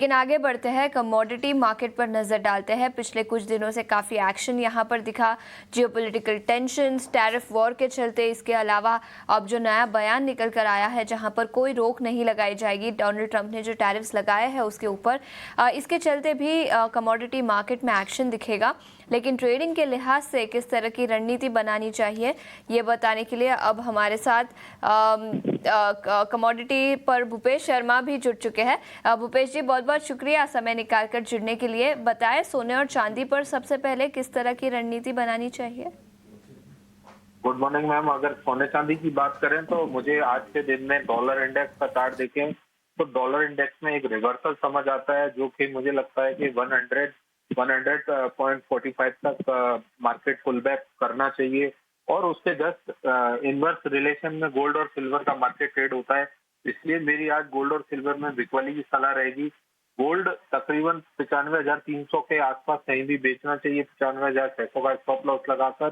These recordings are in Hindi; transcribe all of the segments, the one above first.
लेकिन आगे बढ़ते हैं, कमोडिटी मार्केट पर नजर डालते हैं। पिछले कुछ दिनों से काफ़ी एक्शन यहां पर दिखा। जियोपॉलिटिकल टेंशन्स, टैरिफ वॉर के चलते, इसके अलावा अब जो नया बयान निकल कर आया है जहां पर कोई रोक नहीं लगाई जाएगी, डोनाल्ड ट्रंप ने जो टैरिफ्स लगाए हैं उसके ऊपर, इसके चलते भी कमोडिटी मार्केट में एक्शन दिखेगा। लेकिन ट्रेडिंग के लिहाज से किस तरह की रणनीति बनानी चाहिए, ये बताने के लिए अब हमारे साथ कमोडिटी पर भूपेश शर्मा भी जुड़ चुके हैं। भूपेश जी, बहुत बहुत शुक्रिया समय निकालकर जुड़ने के लिए। बताएं, सोने और चांदी पर सबसे पहले किस तरह की रणनीति बनानी चाहिए? Good morning ma'am. अगर सोने चांदी की बात करें तो मुझे आज के दिन में डॉलर इंडेक्स का चार्ट देखें तो डॉलर इंडेक्स में एक रिवर्सल समझ आता है, जो कि मुझे लगता है कि 100.45 तक मार्केट पुल बैक करना चाहिए। और उसके जस्ट इनवर्स रिलेशन में गोल्ड और सिल्वर का मार्केट ट्रेड होता है, इसलिए मेरी आज गोल्ड और सिल्वर में बिकवाली की सलाह रहेगी। गोल्ड तकरीबन 95,300 के आसपास कहीं भी बेचना चाहिए, 95,600 का स्टॉप लॉस लगाकर।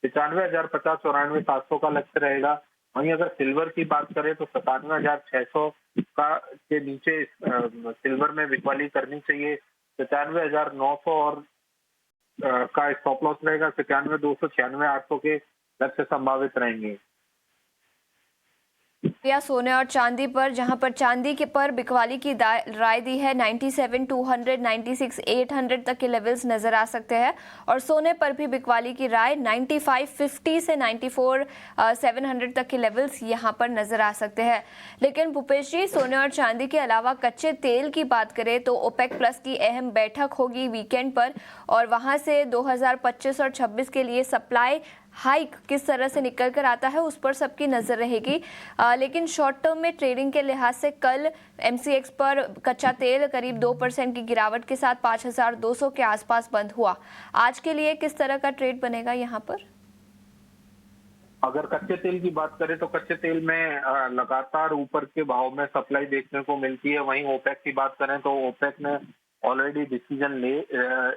95,050, 94,700 का लक्ष्य रहेगा। वहीं अगर सिल्वर की बात करें तो 97,600 का के नीचे सिल्वर में बिकवाली करनी चाहिए। 95,900 और का स्टॉप लॉस रहेगा। 95,200, 96,800 के लक्ष्य संभावित रहेंगे। या सोने और चांदी पर, जहां पर चांदी के पर बिकवाली की राय दी है, 97,200, 96,800 तक के लेवल्स नजर आ सकते हैं। और सोने पर भी बिकवाली की राय 95,50 से 94,700 तक के लेवल्स यहां पर नजर आ सकते हैं। लेकिन भूपेश जी, सोने और चांदी के अलावा कच्चे तेल की बात करें तो ओपेक प्लस की अहम बैठक होगी वीकेंड पर, और वहां से 2025 और 26 के लिए सप्लाई हाइक किस तरह से निकल कर आता है उस पर सबकी नजर रहेगी। लेकिन शॉर्ट टर्म में ट्रेडिंग के लिहाज से कल एमसीएक्स पर कच्चा तेल करीब 2% की गिरावट के साथ 5,200 के आसपास बंद हुआ। आज के लिए किस तरह का ट्रेड बनेगा यहाँ पर? अगर कच्चे तेल की बात करें तो कच्चे तेल में लगातार ऊपर के भाव में सप्लाई देखने को मिलती है। वहीं ओपेक की बात करें तो ओपेक ने ऑलरेडी डिसीजन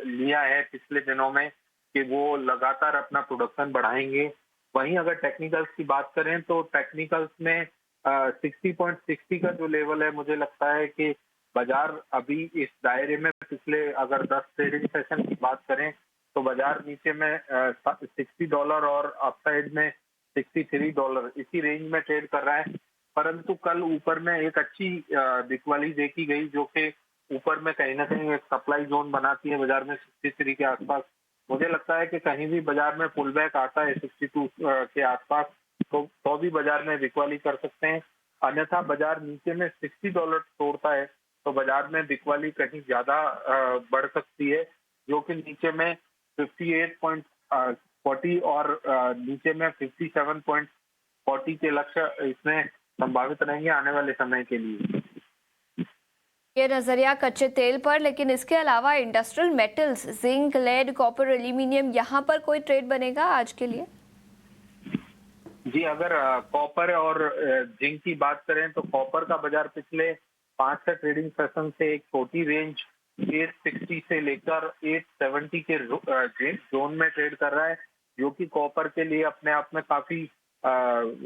लिया है पिछले दिनों में कि वो लगातार अपना प्रोडक्शन बढ़ाएंगे। वहीं अगर टेक्निकल्स की बात करें तो टेक्निकल्स में 60.60 का जो लेवल है, मुझे लगता है कि बाजार अभी इस दायरे में पिछले अगर 10 ट्रेडिंग सेशन की बात करें तो बाजार नीचे में $60 और अपसाइड में $63 इसी रेंज में ट्रेड कर रहा है। परंतु कल ऊपर में एक अच्छी बिकवाली देखी गई, जो कि ऊपर में कहीं ना कहीं एक सप्लाई जोन बनाती है बाजार में 63 के आसपास। मुझे लगता है कि कहीं भी बाजार में पुल बैक आता है 62 के आसपास तो भी बाजार में बिकवाली कर सकते हैं। अन्यथा बाजार नीचे में $60 तोड़ता है तो बाजार में बिकवाली कहीं ज्यादा बढ़ सकती है, जो कि नीचे में 58.40 और नीचे में 57.40 के लक्ष्य इसमें संभावित रहेंगे आने वाले समय के लिए। ये नजरिया कच्चे तेल पर, लेकिन इसके अलावा industrial metals, zinc, lead, copper, aluminium, यहाँ पर कोई ट्रेड बनेगा आज के लिए? जी, अगर कॉपर और जिंक की बात करें तो कॉपर का बाजार पिछले 5-6 ट्रेडिंग सेशन से एक छोटी रेंज 860 से लेकर 870 के जोन में ट्रेड कर रहा है, जो कि कॉपर के लिए अपने आप में काफी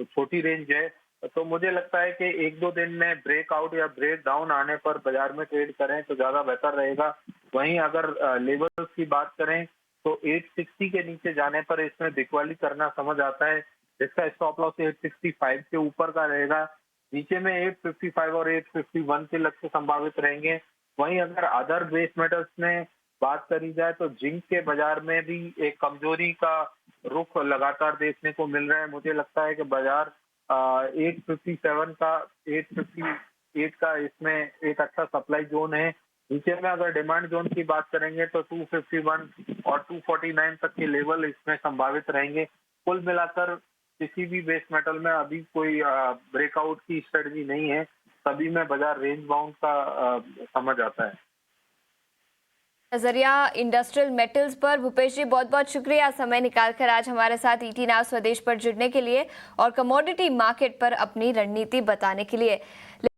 छोटी रेंज है। तो मुझे लगता है कि 1-2 दिन में ब्रेकआउट या ब्रेक डाउन आने पर बाजार में ट्रेड करें तो ज्यादा बेहतर रहेगा। वहीं अगर लेवल्स की बात करें तो 860 के नीचे जाने पर इसमें बिकवाली करना समझ आता है, जिसका स्टॉप लॉस 865 के ऊपर का रहेगा। नीचे में 855 और 851 के लक्ष्य संभावित रहेंगे। वहीं अगर अदर बेस मेटल्स में बात करी जाए तो जिंक के बाजार में भी एक कमजोरी का रुख लगातार देखने को मिल रहा है। मुझे लगता है कि बाजार 857 का 858 का इसमें एक अच्छा सप्लाई जोन है। नीचे में अगर डिमांड जोन की बात करेंगे तो 251 और 249 तक के लेवल इसमें संभावित रहेंगे। कुल मिलाकर किसी भी बेस मेटल में अभी कोई ब्रेकआउट की स्ट्रेटजी नहीं है, सभी में बाजार रेंज बाउंड का समझ आता है। नजरिया इंडस्ट्रियल मेटल्स पर। भूपेश जी, बहुत बहुत शुक्रिया समय निकालकर आज हमारे साथ ईटी नाउ स्वदेश पर जुड़ने के लिए और कमोडिटी मार्केट पर अपनी रणनीति बताने के लिए।